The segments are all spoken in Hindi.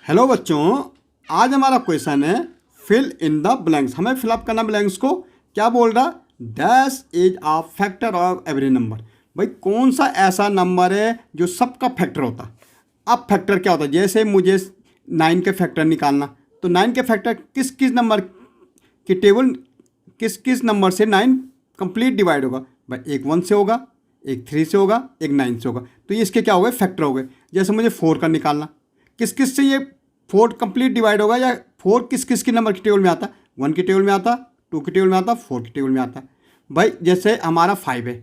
हेलो बच्चों, आज हमारा क्वेश्चन है फिल इन द ब्लैंक्स। हमें फिलअप करना ब्लैंक्स को। क्या बोल रहा? Dash is a factor of every number. भाई कौन सा ऐसा नंबर है जो सबका फैक्टर होता? अब फैक्टर क्या होता है? जैसे मुझे 9 के फैक्टर निकालना, तो 9 के फैक्टर किस किस नंबर की टेबल, किस किस नंबर से 9 कंप्लीट डिवाइड होगा? भाई एक 1 से होगा, एक 3 से होगा, एक 9 से होगा। तो ये इसके क्या हो गए? फैक्टर हो गए। जैसे मुझे 4 का निकालना, किस किस से ये 4 कंप्लीट डिवाइड होगा, या 4 किस किस की नंबर की टेबल में आता? 1 की टेबल में आता, 2 की टेबल में आता, 4 की टेबल में आता। भाई जैसे हमारा 5 है,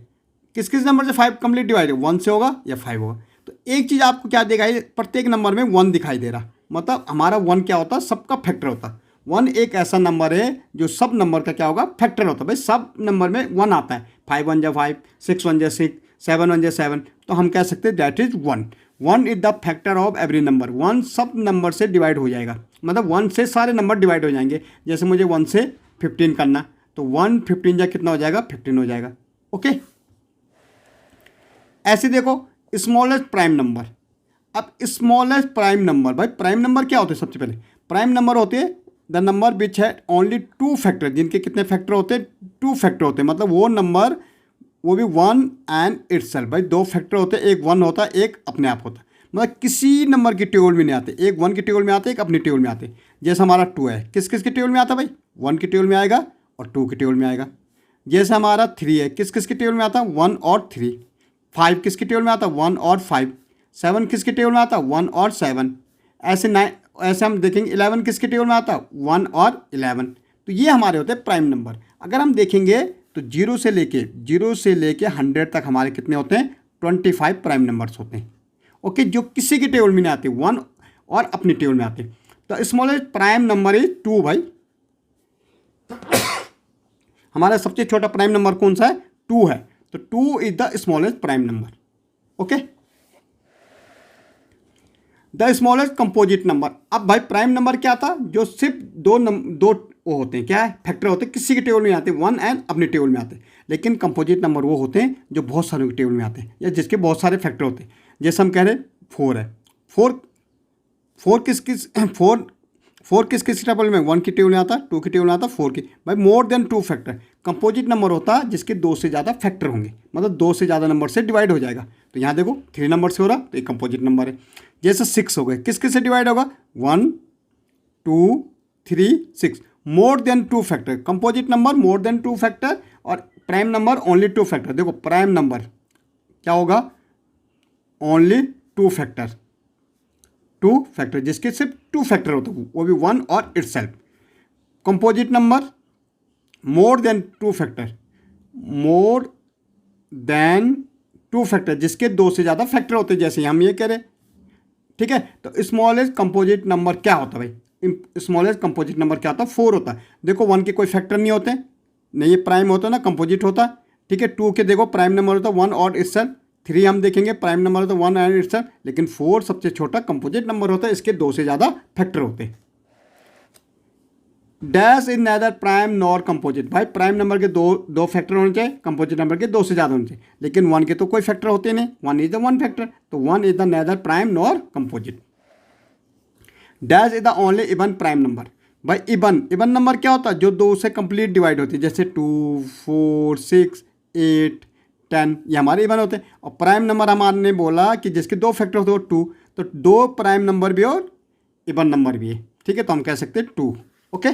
किस किस नंबर से 5 कंप्लीट डिवाइड है? 1 से होगा या 5 होगा। तो एक चीज़ आपको क्या देगा, ये प्रत्येक नंबर में 1 दिखाई दे रहा, मतलब हमारा 1 क्या होता? सबका फैक्टर होता। 1 एक ऐसा नंबर है जो सब नंबर का क्या होगा? फैक्टर होता है। भाई सब नंबर में 1 आता है। 5 1 जा 5, 6 1 जा 6, 7 1 जा 7। तो हम कह सकते हैं that is 1। 1 is the factor of every number. 1 सब नंबर से डिवाइड हो जाएगा, मतलब 1 से सारे नंबर डिवाइड हो जाएंगे। जैसे मुझे 1 से 15 करना, तो 1 15 जा कितना हो जाएगा? 15 हो जाएगा। ओके, ऐसे देखो स्मॉलेस्ट प्राइम नंबर। अब स्मॉलेस्ट प्राइम नंबर, भाई प्राइम नंबर क्या होते हैं? सबसे पहले प्राइम नंबर होते हैं द नंबर विच है ओनली 2 फैक्टर, जिनके कितने फैक्टर होते हैं? 2 फैक्टर होते हैं। मतलब वो नंबर, वो भी 1 एंड इटसेल्फ। भाई 2 फैक्टर होते हैं, एक 1 होता है, एक अपने आप होता है। मतलब किसी नंबर की टेबल में नहीं आते, एक 1 की टेबल में आते, एक अपनी टेबल में आते। जैसे हमारा 2 है, किस किस की टेबल में आता? भाई 1 की टेबल में आएगा और 2 की टेबल में आएगा। जैसे हमारा 3 है, किस किस की टेबल में आता? 1 और 3। 5 किसकी टेबल में आता? 1 और 5। 7 किसकी टेबल में आता? 1 और 7। ऐसे 9, ऐसे हम देखेंगे 11 किसकी टेबल में आता? 1 और 11। तो ये हमारे होते हैं प्राइम नंबर। अगर हम देखेंगे तो 0 से लेके 100 तक हमारे कितने होते हैं? 25 प्राइम नंबर्स होते हैं। ओके, जो किसी की टेबल में नहीं आते, 1 और अपनी टेबल में आते। तो स्मॉलेस्ट प्राइम नंबर इज 2। भाई हमारा सबसे छोटा प्राइम नंबर कौन सा है? 2 है। तो 2 is the smallest prime number. Okay, the smallest composite number. अब भाई प्राइम नंबर क्या था? जो सिर्फ दो वो होते हैं, क्या है? फैक्टर होते हैं, किसी के टेबल में आते हैं, 1 एंड अपनी टेबल में आते हैं। लेकिन कंपोजिट नंबर वो होते हैं जो बहुत सारों की टेबल में आते हैं, या जिसके बहुत सारे फैक्टर होते हैं। जैसे हम कह रहे हैं 4 है, 4 किस किस टेबल में? 1 की टेबल में आता, 2 की टेबल में आता, 4 की। भाई more than 2 factor composite number होता है जिसके 2 से ज़्यादा फैक्टर होंगे, मतलब 2 से ज़्यादा नंबर से डिवाइड हो जाएगा। तो यहाँ देखो 3 नंबर से हो रहा, तो एक कंपोजिट नंबर है। जैसे 6 हो गए, किस किस से डिवाइड होगा? 1 2 3 6। More than 2 factor composite number, more than 2 factor. और प्राइम नंबर ओनली 2 फैक्टर। देखो प्राइम नंबर क्या होगा? ओनली 2 फैक्टर, 2 फैक्टर, जिसके सिर्फ 2 फैक्टर होते हैं, वो भी 1 और itself. Composite number more than 2 factor, more than 2 factor, जिसके 2 से ज़्यादा फैक्टर होते हैं, जैसे हम ये कह रहे। ठीक है, तो स्मॉलेस्ट कंपोजिट नंबर क्या होता है? भाई स्मॉलेस्ट कंपोजिट नंबर क्या होता है? 4 होता है। देखो 1 के कोई फैक्टर नहीं होते, नहीं ये प्राइम होता ना कंपोजिट होता। ठीक है, 2 के देखो प्राइम नंबर होता 1 और इटसेल्फ। 3 हम देखेंगे प्राइम नंबर होता 1 एंड इटसेल्फ। लेकिन 4 सबसे छोटा कंपोजिट नंबर होता है, इसके 2 से ज़्यादा फैक्टर होते हैं। Dash is neither prime nor composite. भाई प्राइम नंबर के दो फैक्टर होने चाहिए, कंपोजिट नंबर के 2 से ज़्यादा होने चाहिए। लेकिन 1 के तो कोई फैक्टर होते नहीं, 1 इज द 1 फैक्टर। तो 1 is the neither prime nor composite. Dash is the only even prime number. भाई इवन नंबर क्या होता है? जो 2 से कंप्लीट डिवाइड होती है, जैसे 2 4 6 8 10, ये हमारे इवन होते हैं। और प्राइम नंबर हमारे बोला कि जिसके 2 फैक्टर होते हैं वो 2, तो 2 प्राइम नंबर भी और इवन नंबर भी है। ठीक है, तो हम कह सकते हैं 2। ओके।